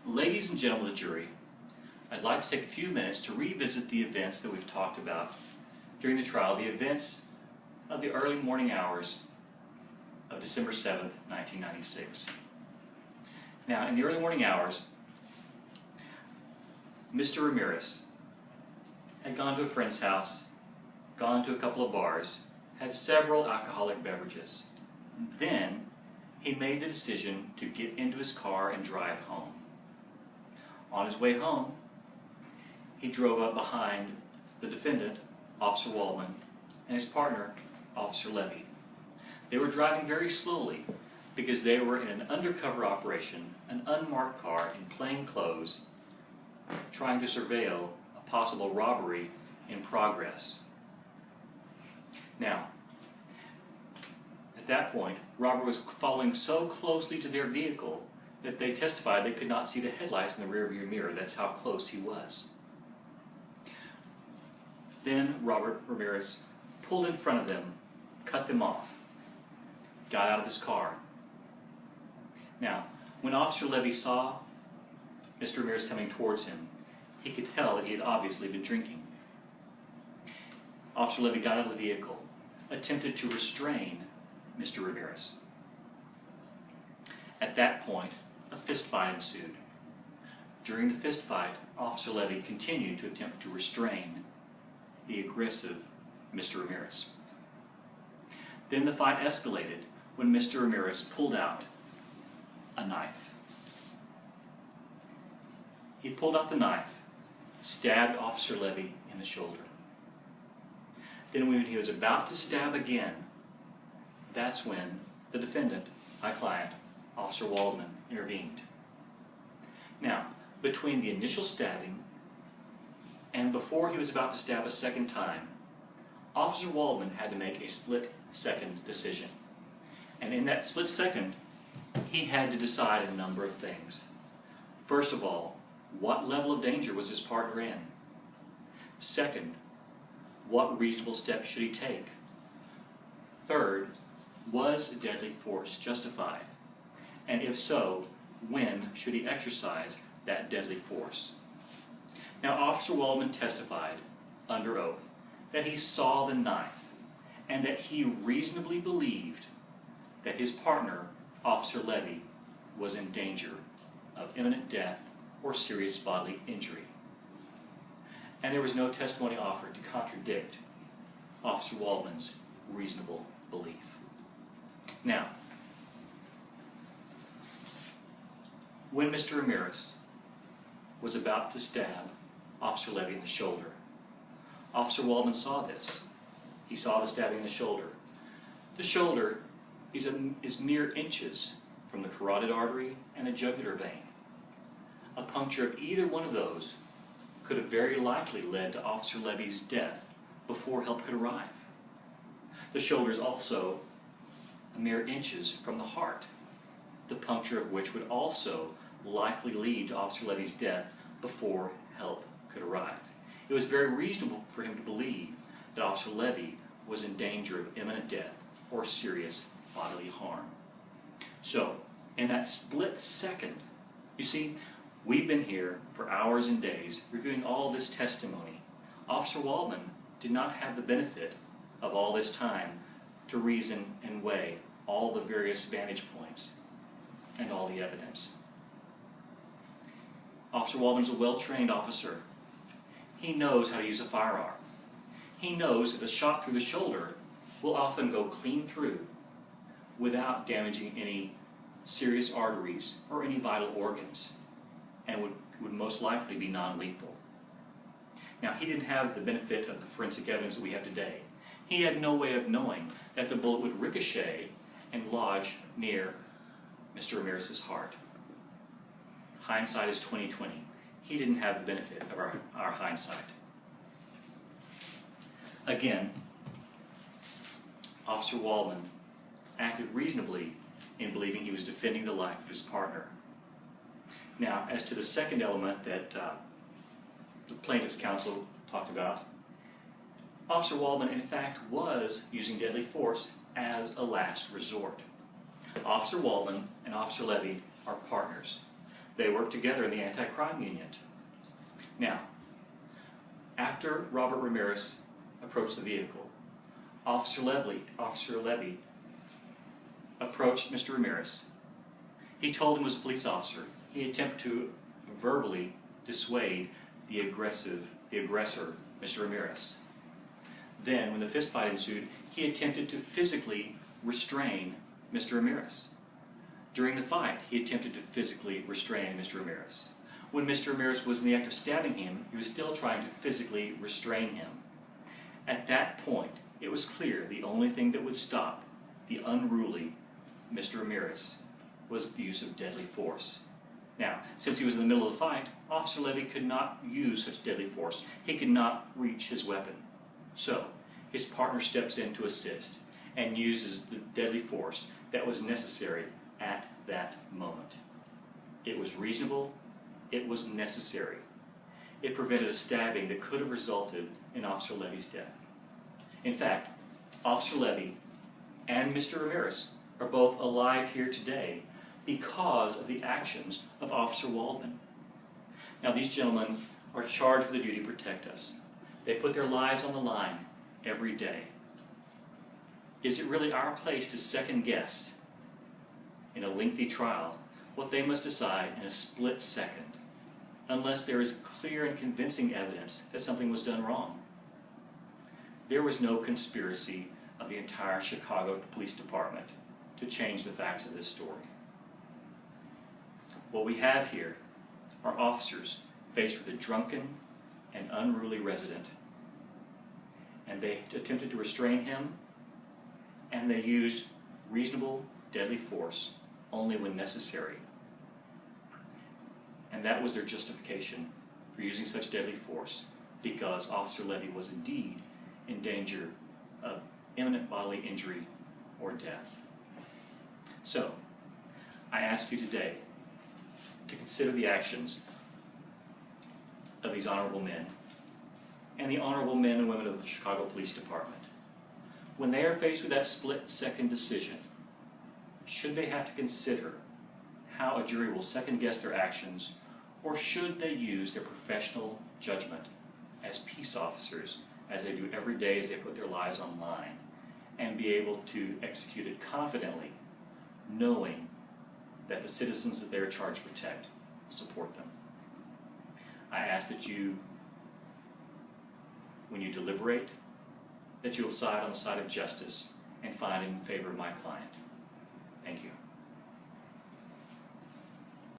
Ladies and gentlemen of the jury, I'd like to take a few minutes to revisit the events that we've talked about during the trial, the events of the early morning hours of December 7th, 1996. Now, in the early morning hours, Mr. Ramirez had gone to a friend's house, gone to a couple of bars, had several alcoholic beverages. Then, he made the decision to get into his car and drive home. On his way home, he drove up behind the defendant, Officer Waldeman, and his partner, Officer Levy. They were driving very slowly because they were in an undercover operation, an unmarked car in plain clothes, trying to surveil a possible robbery in progress. Now, at that point, Robert was following so closely to their vehicle that they testified they could not see the headlights in the rearview mirror. That's how close he was. Then Robert Ramirez pulled in front of them, cut them off, got out of his car. Now, when Officer Levy saw Mr. Ramirez coming towards him, he could tell that he had obviously been drinking. Officer Levy got out of the vehicle, attempted to restrain Mr. Ramirez. At that point, a fist fight ensued. During the fist fight, Officer Levy continued to attempt to restrain the aggressive Mr. Ramirez. Then the fight escalated when Mr. Ramirez pulled out a knife. He pulled out the knife, stabbed Officer Levy in the shoulder. Then when he was about to stab again, that's when the defendant, my client, Officer Waldeman, intervened. Now, between the initial stabbing and before he was about to stab a second time, Officer Waldeman had to make a split-second decision. And in that split second, he had to decide a number of things. First of all, what level of danger was his partner in? Second, what reasonable steps should he take? Third, was deadly force justified? And if so, when should he exercise that deadly force? Now, Officer Waldeman testified under oath that he saw the knife and that he reasonably believed that his partner, Officer Levy, was in danger of imminent death or serious bodily injury. And there was no testimony offered to contradict Officer Waldeman's reasonable belief. Now, when Mr. Ramirez was about to stab Officer Levy in the shoulder, Officer Waldeman saw this. He saw the stabbing in the shoulder. The shoulder is mere inches from the carotid artery and the jugular vein. A puncture of either one of those could have very likely led to Officer Levy's death before help could arrive. The shoulder is also a mere inches from the heart, the puncture of which would also likely lead to Officer Levy's death before help could arrive. It was very reasonable for him to believe that Officer Levy was in danger of imminent death or serious bodily harm. So, in that split second, you see, we've been here for hours and days reviewing all this testimony. Officer Waldeman did not have the benefit of all this time to reason and weigh all the various vantage points and all the evidence. Officer Waldeman is a well-trained officer. He knows how to use a firearm. He knows that a shot through the shoulder will often go clean through without damaging any serious arteries or any vital organs, and would most likely be non-lethal. Now, he didn't have the benefit of the forensic evidence that we have today. He had no way of knowing that the bullet would ricochet and lodge near Mr. Ramirez's heart. Hindsight is 20/20. He didn't have the benefit of our hindsight. Again, Officer Waldeman acted reasonably in believing he was defending the life of his partner. Now, as to the second element that the plaintiff's counsel talked about, Officer Waldeman, in fact, was using deadly force as a last resort. Officer Waldeman and Officer Levy are partners. They worked together in the anti-crime unit. Now, after Robert Ramirez approached the vehicle, Officer Levy approached Mr. Ramirez. He told him he was a police officer. He attempted to verbally dissuade the aggressor, Mr. Ramirez. Then, when the fist fight ensued, he attempted to physically restrain Mr. Ramirez. During the fight, he attempted to physically restrain Mr. Ramirez. When Mr. Ramirez was in the act of stabbing him, he was still trying to physically restrain him. At that point, it was clear the only thing that would stop the unruly Mr. Ramirez was the use of deadly force. Now, since he was in the middle of the fight, Officer Levy could not use such deadly force. He could not reach his weapon. So, his partner steps in to assist and uses the deadly force that was necessary at that moment. It was reasonable. It was necessary. It prevented a stabbing that could have resulted in Officer Levy's death. In fact, Officer Levy and Mr. Ramirez are both alive here today because of the actions of Officer Waldeman. Now, these gentlemen are charged with the duty to protect us. They put their lives on the line every day. Is it really our place to second guess in a lengthy trial what they must decide in a split second, unless there is clear and convincing evidence that something was done wrong? There was no conspiracy of the entire Chicago Police Department to change the facts of this story. What we have here are officers faced with a drunken and unruly resident, and they attempted to restrain him, and they used reasonable, deadly force only when necessary. And that was their justification for using such deadly force, because Officer Levy was indeed in danger of imminent bodily injury or death. So, I ask you today to consider the actions of these honorable men and the honorable men and women of the Chicago Police Department. When they are faced with that split-second decision, should they have to consider how a jury will second-guess their actions, or should they use their professional judgment as peace officers, as they do every day as they put their lives on the line, and be able to execute it confidently, knowing that the citizens that they are charged to protect support them? I ask that you, when you deliberate, that you will side on the side of justice and find in favor of my client. Thank you.